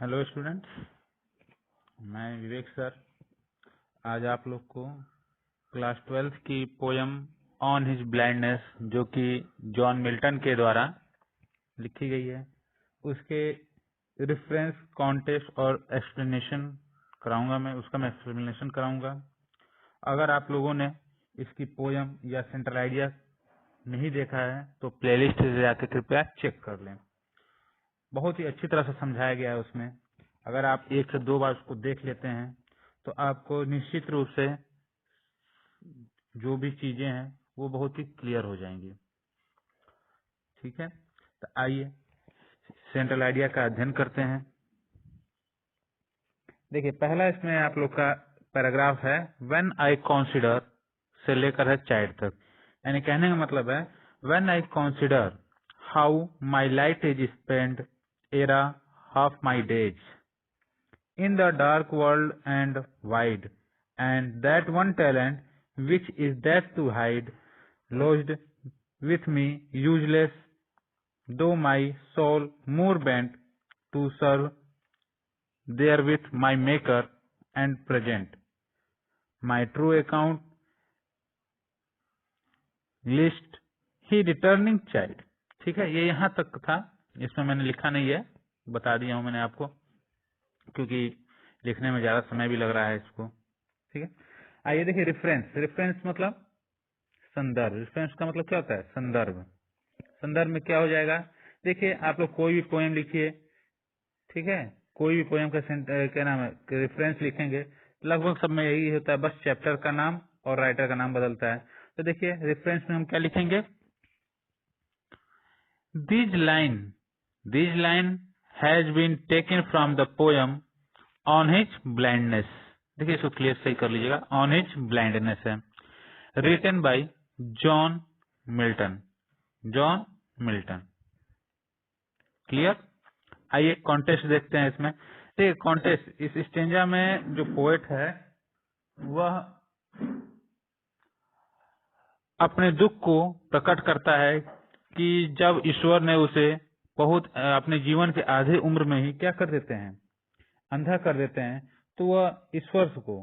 Hello students, मैं विवेक sir आज आप लोग को क्लास 12th की पोयम ऑन हिज ब्लाइंडनेस जो कि जॉन मिल्टन के द्वारा लिखी गई है उसके रेफरेंस, कॉन्टेक्स्ट और एक्सप्लेनेशन कराऊंगा। मैं एक्सप्लेनेशन कराऊंगा। अगर आप लोगों ने इसकी पोयम या सेंट्रल आइडिया नहीं देखा है तो प्लेलिस्ट से जाकर कृपया चेक कर लें। बहुत ही अच्छी तरह से समझाया गया है उसमें। अगर आप 1 से 2 बार उसको देख लेते हैं तो आपको निश्चित रूप से जो भी चीजें हैं वो बहुत ही क्लियर हो जाएंगी। ठीक है, तो आइए सेंट्रल आइडिया का अध्ययन करते हैं। देखिए, पहला इसमें आप लोग का पैराग्राफ है व्हेन आई कंसीडर से लेकर है चाइल्ड तक। यानी कहने का मतलब है when I consider how my light is spend era half my days in the dark world and wide, and that one talent which is that to hide, lodged with me useless, though my soul more bent to serve there with my Maker and present my true account list he returning child। ठीक है, ये यहाँ तक था। इसमें मैंने लिखा नहीं है, बता दिया हूँ मैंने आपको, क्योंकि लिखने में ज्यादा समय भी लग रहा है इसको। ठीक है, आइए देखिए रेफरेंस। रेफरेंस मतलब संदर्भ। रेफरेंस का मतलब क्या होता है? संदर्भ। संदर्भ में क्या हो जाएगा? देखिए, आप लोग कोई भी पोएम लिखिए, ठीक है, कोई भी पोएम का क्या नाम है रेफरेंस लिखेंगे, लगभग सब में यही होता है, बस चैप्टर का नाम और राइटर का नाम बदलता है। तो देखिए रेफरेंस में हम क्या लिखेंगे? This line has been taken from the poem on his blindness. देखिए इसको क्लियर सही कर लीजिएगा, ऑन हिज ब्लाइंडनेस है, written by John Milton. John Milton, clear. आइए कॉन्टेस्ट देखते हैं इसमें। देखिए कॉन्टेस्ट, इस स्टेंजा में जो पोएट है वह अपने दुख को प्रकट करता है कि जब ईश्वर ने उसे बहुत अपने जीवन के आधे उम्र में ही क्या कर देते हैं? अंधा कर देते हैं। तो वह ईश्वर को,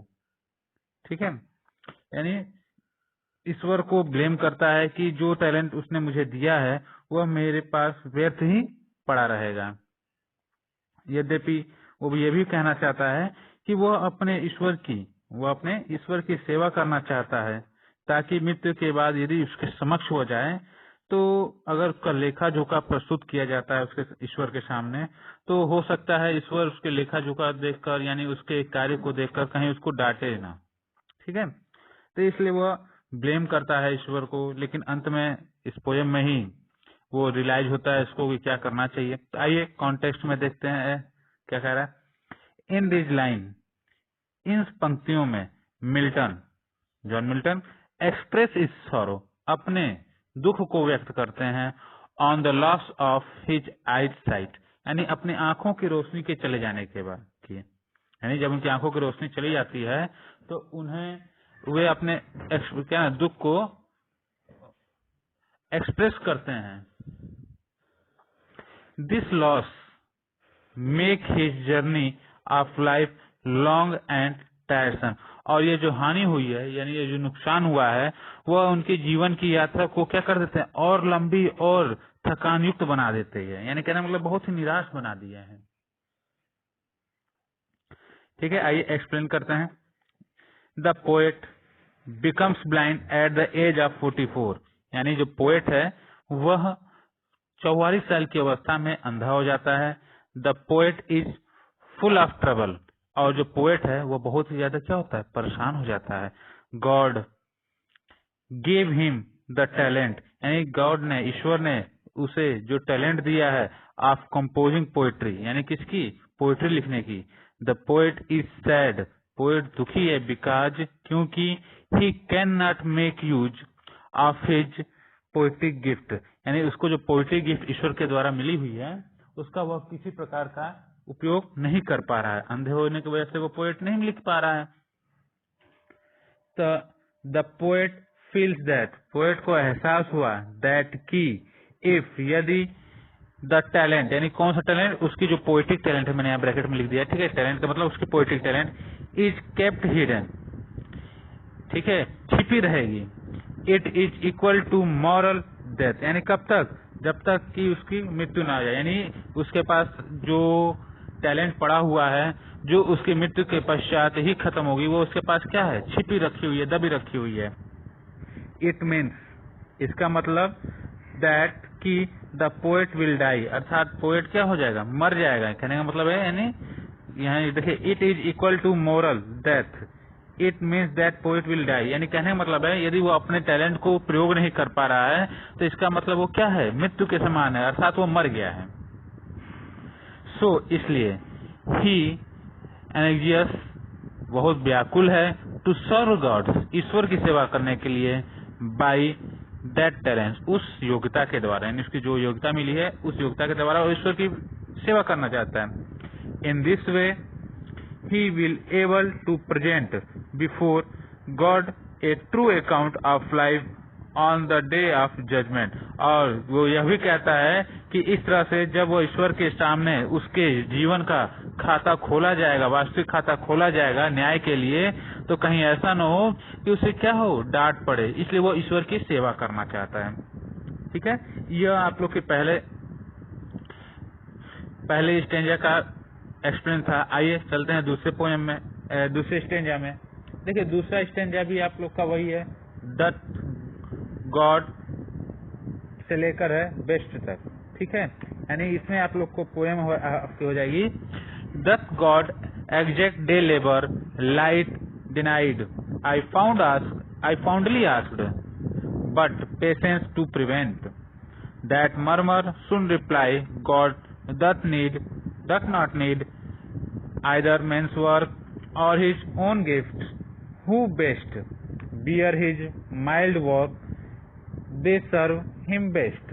ठीक है, यानी ईश्वर को ब्लेम करता है कि जो टैलेंट उसने मुझे दिया है वह मेरे पास व्यर्थ ही पड़ा रहेगा। यद्यपि वो ये भी कहना चाहता है कि वह अपने ईश्वर की सेवा करना चाहता है, ताकि मृत्यु के बाद यदि उसके समक्ष हो जाए तो अगर उसका लेखा जोखा प्रस्तुत किया जाता है उसके ईश्वर के सामने, तो हो सकता है ईश्वर उसके लेखा जोखा देखकर, यानी उसके कार्य को देखकर कहीं उसको डांटे ना। ठीक है, तो इसलिए वह ब्लेम करता है ईश्वर को, लेकिन अंत में इस पोएम में ही वो रियलाइज होता है इसको कि क्या करना चाहिए। तो आइए कॉन्टेक्स्ट में देखते हैं क्या कह रहा है। इन दिस लाइन, इन पंक्तियों में John Milton express his sorrow, अपने दुख को व्यक्त करते हैं, on the loss of his eyesight, यानी अपनी आंखों की रोशनी के चले जाने के बाद किए। यानी जब उनकी आंखों की रोशनी चली जाती है तो उन्हें वे अपने क्या दुख को एक्सप्रेस करते हैं। This loss make his journey of life long and टायरसम, और ये जो हानि हुई है, यानी ये जो नुकसान हुआ है, वह उनके जीवन की यात्रा को क्या कर देते हैं? और लंबी और थकान युक्त बना देते हैं। यानी कहने मतलब बहुत ही निराश बना दिए हैं। ठीक है, आइए एक्सप्लेन करते हैं। The poet becomes blind at the age of 44, यानी जो पोएट है वह 44 साल की अवस्था में अंधा हो जाता है। The poet is full of trouble, और जो पोएट है वो बहुत ही ज्यादा क्या होता है? परेशान हो जाता है। God gave him the talent, यानी गॉड ने, ईश्वर ने उसे जो टैलेंट दिया है ऑफ कंपोजिंग पोएट्री, यानी किसकी? पोएट्री लिखने की। The poet is sad, poet दुखी है, बिकॉज क्योंकि he can not make use of his poetic gift, यानी उसको जो पोएटिक गिफ्ट ईश्वर के द्वारा मिली हुई है उसका वह किसी प्रकार का उपयोग नहीं कर पा रहा है। अंधे होने की वजह से वो पोएट नहीं लिख पा रहा है। तो the poet feels that, poet को एहसास हुआ दैट की इफ, यदि द टैलेंट, यानी कौन सा टैलेंट, उसकी जो पोएटिक टैलेंट है, मैंने यहाँ ब्रैकेट में लिख दिया, ठीक है, टैलेंट का मतलब उसकी poetic talent is kept hidden, ठीक है, छिपी रहेगी। It is equal to moral death, यानी कब तक, जब तक कि उसकी मृत्यु ना आ जाए, यानी उसके पास जो टैलेंट पड़ा हुआ है जो उसकी मृत्यु के पश्चात ही खत्म होगी, वो उसके पास क्या है, छिपी रखी हुई है, दबी रखी हुई है। इट मीन्स, इसका मतलब दैट कि द पोएट विल डाई, अर्थात पोएट क्या हो जाएगा, मर जाएगा, कहने का मतलब है, यानी यहाँ देखिए it is equal to moral death, it means that poet will die, यानी कहने का मतलब है यदि वो अपने टैलेंट को प्रयोग नहीं कर पा रहा है तो इसका मतलब वो क्या है, मृत्यु के समान है, अर्थात वो मर गया है। सो इसलिए ही एनेक्जियस बहुत व्याकुल है टू सर्व गॉड्स, ईश्वर की सेवा करने के लिए, बाई दैट टैलेंट, उस योग्यता के द्वारा, यानी उसकी जो योग्यता मिली है उस योग्यता के द्वारा वो ईश्वर की सेवा करना चाहता है। In this way he will able to present before God a true account of life on the day of judgment, और वो यह भी कहता है कि इस तरह से जब वो ईश्वर के सामने उसके जीवन का खाता खोला जाएगा, वास्तविक खाता खोला जाएगा न्याय के लिए, तो कहीं ऐसा न हो कि उसे क्या हो, डांट पड़े, इसलिए वो ईश्वर की सेवा करना चाहता है। ठीक है, यह आप लोग के पहले स्टेंजा का एक्सप्लेन था। आइए चलते हैं दूसरे पोएम में, दूसरे स्टेंजा में। देखिए दूसरा स्टेंजा भी आप लोग का वही है, डथ गॉड से लेकर है बेस्ट तक, ठीक है, यानी इसमें आप लोग को पोएम हो जाएगी, doth God exact day labour light denied, I fondly asked but patience to prevent that murmur soon replies, God doth not need either man's work or his own gifts, who best bear his mild work, they serve him best।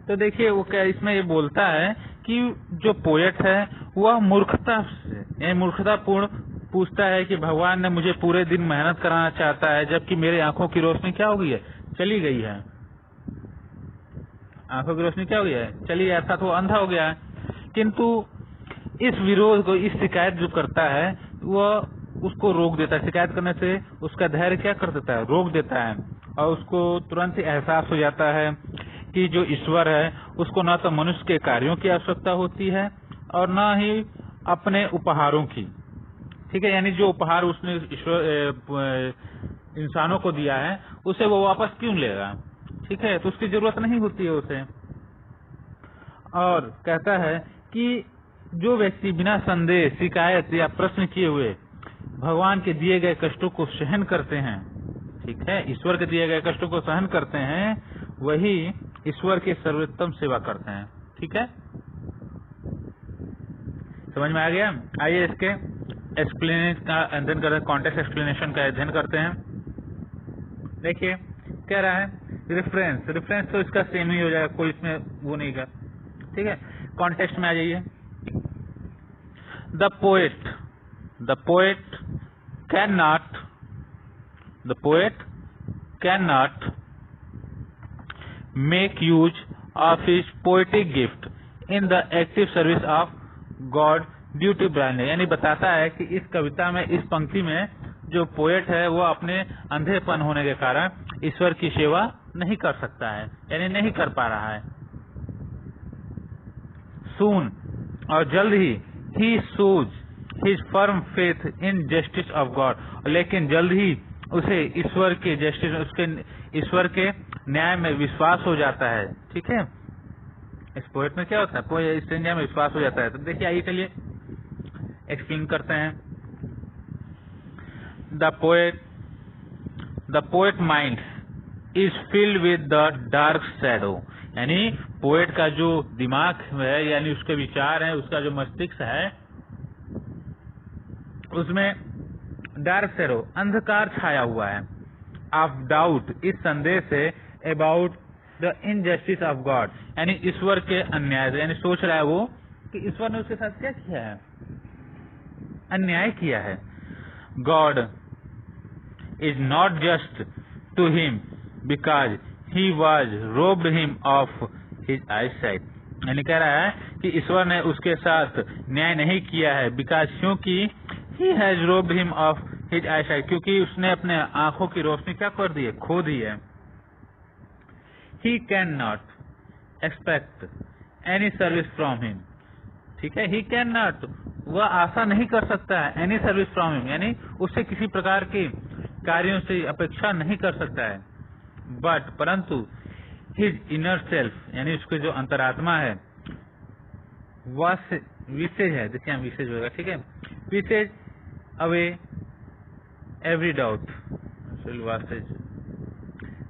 तो देखिए वो क्या इसमें ये बोलता है कि जो पोएट है वह मूर्खता से, यानी मूर्खतापूर्ण पूछता है कि भगवान ने मुझे पूरे दिन मेहनत कराना चाहता है, जबकि मेरे आंखों की रोशनी क्या हो गई है, चली गई है, आंखों की रोशनी क्या हो गई है, चली गई, अर्थात वो अंधा हो गया है। किंतु इस विरोध को, इस शिकायत जो करता है वह उसको रोक देता है, शिकायत करने से उसका धैर्य क्या कर देता है, रोक देता है, और उसको तुरंत ही एहसास हो जाता है कि जो ईश्वर है उसको न तो मनुष्य के कार्यों की आवश्यकता होती है और न ही अपने उपहारों की, ठीक है, यानी जो उपहार उसने ईश्वर इंसानों को दिया है उसे वो वापस क्यों लेगा, ठीक है, तो उसकी जरूरत नहीं होती है उसे। और कहता है कि जो व्यक्ति बिना संदेह, शिकायत या प्रश्न किए हुए भगवान के दिए गए कष्टों को सहन करते हैं, ठीक है, ईश्वर के दिए गए कष्टों को सहन करते हैं, वही ईश्वर की सर्वोत्तम सेवा करते हैं। ठीक है, समझ में आ गया। आइए इसके एक्सप्लेनेशन का अध्ययन करते हैं, कॉन्टेक्स्ट एक्सप्लेनेशन का अध्ययन करते हैं। देखिए कह रहा है रेफरेंस तो इसका सेम ही हो जाएगा, कोई इसमें वो नहीं कर, ठीक है। कॉन्टेक्स्ट में आ जाइए। The poet can not make use of his poetic gift in the active service of God due to blindness, यानी बताता है कि इस कविता में, इस पंक्ति में जो पोएट है वो अपने अंधेपन होने के कारण ईश्वर की सेवा नहीं कर सकता है, यानी नहीं कर पा रहा है। सून, और जल्द ही shows his firm faith in justice of God, लेकिन जल्द ही उसे ईश्वर के जस्टिस, उसके ईश्वर के न्याय में विश्वास हो जाता है। ठीक है, इस पोएट में क्या होता है, इस न्याय में विश्वास हो जाता है। तो देखिए आइए चलिए एक्सप्लेन करते हैं। The poet mind is filled with the dark shadow, यानी पोएट का जो दिमाग है, यानी उसके विचार है, उसका जो मस्तिष्क है, उसमें डार्क शैडो, अंधकार छाया हुआ है, ऑफ डाउट, इस संदेह से, about the injustice of God, यानी ईश्वर के अन्याय से, यानी सोच रहा है वो कि ईश्वर ने उसके साथ क्या किया है, अन्याय किया है। God is not just to him because he was robbed him of his eyesight, यानी कह रहा है कि ईश्वर ने उसके साथ न्याय नहीं किया है, बिकॉज क्योंकि he has robed him of his eyesight, क्योंकि उसने अपने आंखों की रोशनी क्या कर दी है, खो दी है। He can not expect any service from him, ठीक है, ही कैन नॉट, वह आशा नहीं कर सकता है, एनी सर्विस फ्रॉम हिम, यानी उससे किसी प्रकार के कार्यों से अपेक्षा नहीं कर सकता है। बट परंतु हिज इनर सेल्फ, यानी उसके जो अंतरात्मा है, विसेज है, देखिए हम विसेज होगा, ठीक है, विसेज अवे एवरी डाउट,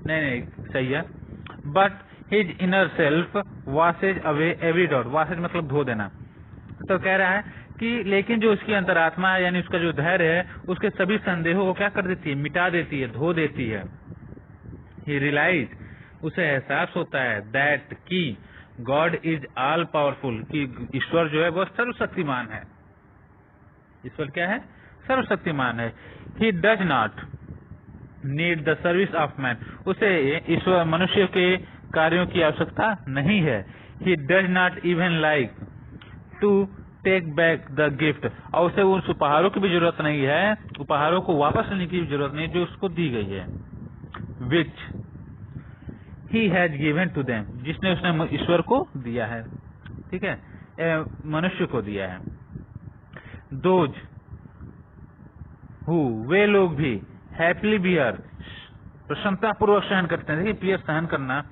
नहीं सही है, but his inner self washes away every doubt, washes मतलब धो देना। तो कह रहा है कि लेकिन जो उसकी अंतरात्मा है, यानी उसका जो धैर्य है, उसके सभी संदेहों को क्या कर देती है, मिटा देती है, धो देती है। ही रियलाइज, उसे एहसास होता है, दैट की गॉड इज ऑल पावरफुल, कि ईश्वर जो है वह सर्वशक्तिमान है। ईश्वर क्या है, सर्वशक्तिमान है। He does not need the service of man, उसे ईश्वर मनुष्य के कार्यों की आवश्यकता नहीं है। He does not even like to take back the gift, और उसे उस उपहारों की भी जरूरत नहीं है, उपहारों को वापस लेने की भी जरूरत नहीं जो उसको दी गई है। Which he has given to them, जिसने उसने ईश्वर को दिया है, ठीक है, मनुष्य को दिया है। दोज हु, वे लोग भी, हैप्पीली बियर, प्रसन्नता पूर्वक सहन करते हैं। देखिए, बियर सहन करना,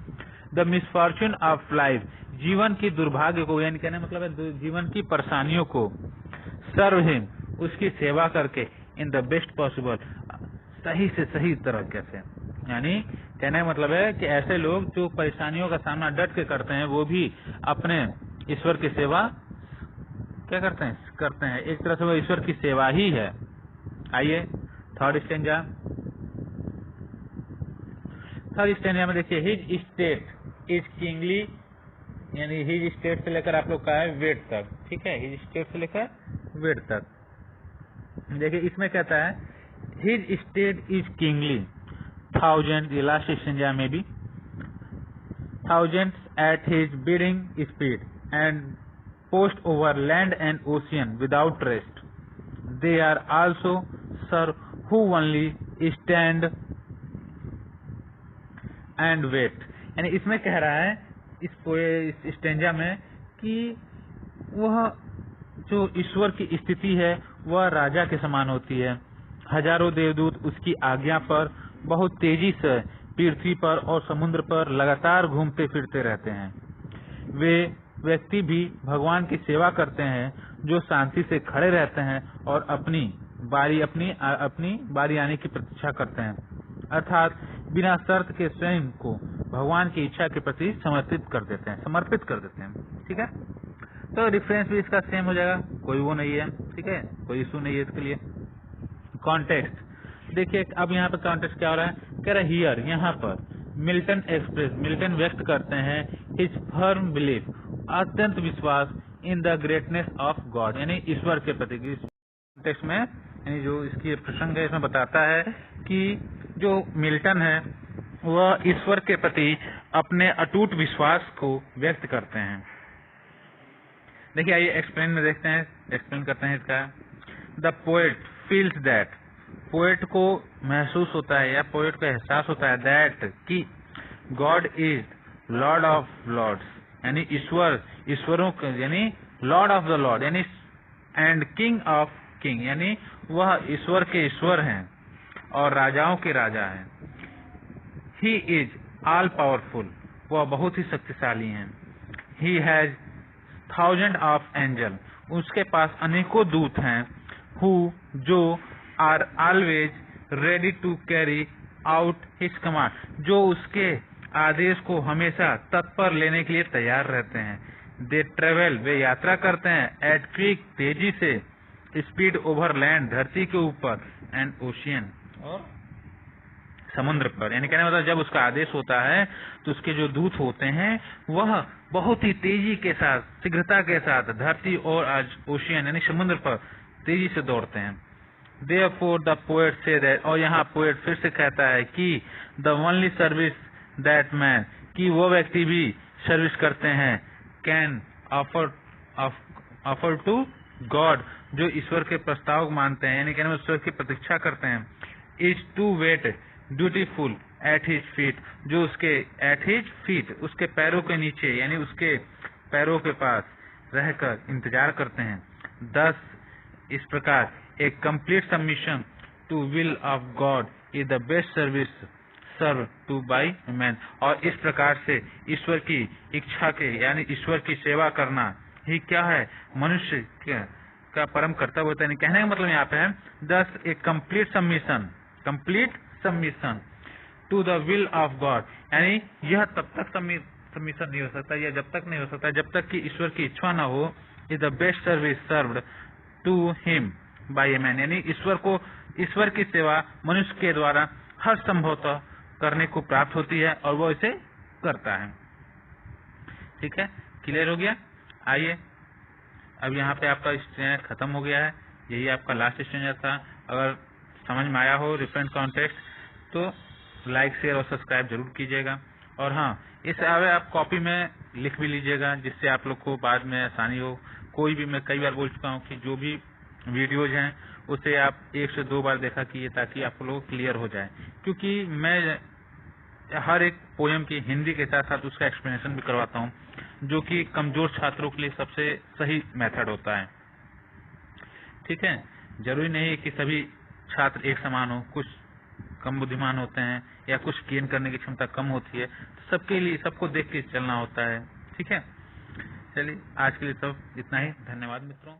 द मिसफॉर्च्यून ऑफ लाइफ, जीवन की दुर्भाग्य को, यानी कहने मतलब है जीवन की परेशानियों को, सर्व हिम, उसकी सेवा करके, इन द बेस्ट पॉसिबल, सही से सही तरीके से, यानी कहने का मतलब है कि ऐसे लोग जो परेशानियों का सामना डट के करते हैं, वो भी अपने ईश्वर की सेवा क्या करते हैं, एक तरह से वो ईश्वर की सेवा ही है। आइए थर्ड स्टेंजा में देखिए, हिज स्टेट इज किंगली, यानी हिज स्टेट से लेकर आप लोग का है वेट तक, ठीक है, हिज स्टेट से लेकर वेट तक। देखिए इसमें कहता है his state is kingly, thousand, ये लास्ट स्टेंजा में भी, thousands at his bidding speed, and post over land and ocean without rest. They are also sir who only stand and wait. यानी इसमें कह रहा है इस स्टेंजा में कि वह जो ईश्वर की स्थिति है वह राजा के समान होती है। हजारों देवदूत उसकी आज्ञा पर बहुत तेजी से पृथ्वी पर और समुद्र पर लगातार घूमते फिरते रहते हैं। वे व्यक्ति भी भगवान की सेवा करते हैं जो शांति से खड़े रहते हैं और अपनी बारी आने की प्रतीक्षा करते हैं, अर्थात बिना शर्त के स्वयं को भगवान की इच्छा के प्रति समर्पित कर देते हैं। ठीक है, तो रेफरेंस भी इसका सेम हो जाएगा, कोई वो नहीं है, ठीक है, कोई इशू नहीं है इसके लिए। कॉन्टेक्स्ट देखिए, अब यहाँ पर कॉन्टेक्स्ट क्या हो रहा है, कह रहा है हियर, यहाँ पर मिल्टन व्यक्त करते हैं हिज फर्म बिलीफ, अत्यंत विश्वास in the greatness of God, यानी ईश्वर के प्रति। कॉन्टेक्स्ट में यानी जो इसकी प्रसंग है इसमें बताता है कि जो मिल्टन है वह ईश्वर के प्रति अपने अटूट विश्वास को व्यक्त करते हैं। देखिए आइए एक्सप्लेन में देखते हैं, एक्सप्लेन करते हैं इसका। The poet feels that, poet को महसूस होता है या पोएट को एहसास होता है दैट कि God is lord of lords, यानी ईश्वरों यानी लॉर्ड ऑफ द लॉर्ड, यानी एंड किंग ऑफ किंग, यानी वह ईश्वर के ईश्वर हैं और राजाओं के राजा हैं। ही इज ऑल पावरफुल, वह बहुत ही शक्तिशाली हैं। He has thousand of angel, उसके पास अनेकों दूत हैं। हु, जो are always ready to carry out his command, जो उसके आदेश को हमेशा तत्पर लेने के लिए तैयार रहते हैं। दे ट्रेवल, वे यात्रा करते हैं, एट क्विक, तेजी से, स्पीड ओवर लैंड, धरती के ऊपर, एंड ओशियन, और समुद्र पर। यानी कहने मतलब जब उसका आदेश होता है तो उसके जो दूत होते हैं वह बहुत ही तेजी के साथ, शीघ्रता के साथ धरती और आज ओशियन यानी समुद्र पर तेजी से दौड़ते हैं। Therefore the poet say that, और यहाँ पोएट फिर से कहता है कि the only service that man, कि वो व्यक्ति भी सर्विस करते हैं, कैन ऑफर टू गॉड, जो ईश्वर के प्रस्ताव को मानते हैं, यानी कहने ईश्वर की प्रतीक्षा करते हैं, is to wait dutiful at his feet, जो उसके एट हिज फीट, उसके पैरों के नीचे यानी उसके पैरों के पास रहकर इंतजार करते हैं। 10 इस प्रकार एक complete submission to will of God is the best service serve to by man, और इस प्रकार से ईश्वर की इच्छा के यानी ईश्वर की सेवा करना ही क्या है, मनुष्य का परम कर्तव्य होता है। कहने का मतलब यहाँ पे है 10 एक complete submission to the will of God, यानी यह तब तक सबमिशन नहीं हो सकता, या जब तक नहीं हो सकता जब तक कि ईश्वर की इच्छा ना हो, is the best service served to him by a man, यानी ईश्वर की सेवा मनुष्य के द्वारा हर संभवतः करने को प्राप्त होती है और वो इसे करता है। ठीक है, क्लियर हो गया। आइए अब यहाँ पे आपका स्ट्रेंजर खत्म हो गया है, यही आपका लास्ट स्ट्रेंजर था। अगर समझ में आया हो डिफरेंट कॉन्टेक्स्ट तो लाइक शेयर और सब्सक्राइब जरूर कीजिएगा। और हाँ, इस आप कॉपी में लिख भी लीजिएगा जिससे आप लोग को बाद में आसानी हो। कोई भी, मैं कई बार बोल चुका हूँ कि जो भी वीडियोज हैं उसे आप 1 से 2 बार देखा कीजिए ताकि आप लोग क्लियर हो जाए, क्योंकि मैं हर एक पोएम की हिंदी के साथ साथ उसका एक्सप्लेनेशन भी करवाता हूँ, जो कि कमजोर छात्रों के लिए सबसे सही मेथड होता है। ठीक है, जरूरी नहीं है कि सभी छात्र एक समान हो, कुछ कम बुद्धिमान होते हैं या कुछ गेन करने की क्षमता कम होती है, तो सबके लिए सबको देख के चलना होता है। ठीक है, चलिए आज के लिए तो इतना ही। धन्यवाद मित्रों।